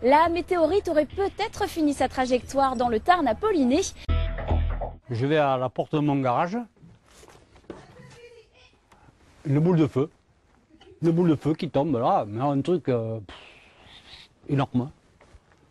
La météorite aurait peut-être fini sa trajectoire dans le Tarn apolliné. Je vais à la porte de mon garage. Une boule de feu. Une boule de feu qui tombe là, mais un truc énorme.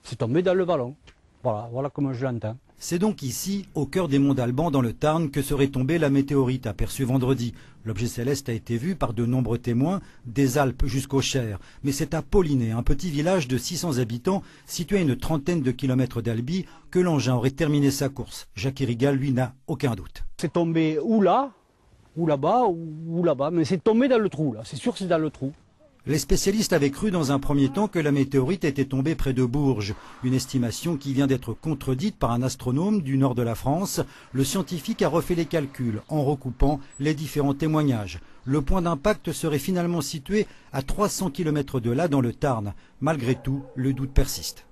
C'est tombé dans le vallon. Voilà comment je l'entends. C'est donc ici, au cœur des monts d'Alban, dans le Tarn, que serait tombée la météorite aperçue vendredi. L'objet céleste a été vu par de nombreux témoins, des Alpes jusqu'au Cher. Mais c'est à Polliné, un petit village de 600 habitants, situé à une trentaine de kilomètres d'Albi, que l'engin aurait terminé sa course. Jacques Irigal, lui, n'a aucun doute. C'est tombé ou là, ou là-bas, ou là-bas, mais c'est tombé dans le trou, là. C'est sûr que c'est dans le trou. Les spécialistes avaient cru dans un premier temps que la météorite était tombée près de Bourges, une estimation qui vient d'être contredite par un astronome du nord de la France. Le scientifique a refait les calculs en recoupant les différents témoignages. Le point d'impact serait finalement situé à 300 km de là, dans le Tarn. Malgré tout, le doute persiste.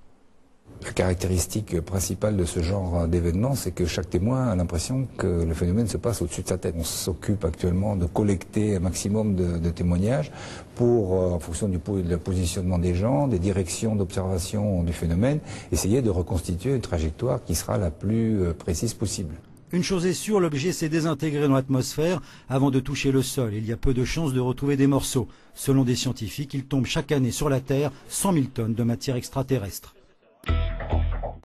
La caractéristique principale de ce genre d'événement, c'est que chaque témoin a l'impression que le phénomène se passe au-dessus de sa tête. On s'occupe actuellement de collecter un maximum de témoignages pour, en fonction du positionnement des gens, des directions d'observation du phénomène, essayer de reconstituer une trajectoire qui sera la plus précise possible. Une chose est sûre, l'objet s'est désintégré dans l'atmosphère avant de toucher le sol. Il y a peu de chances de retrouver des morceaux. Selon des scientifiques, il tombe chaque année sur la Terre 100 000 tonnes de matière extraterrestre.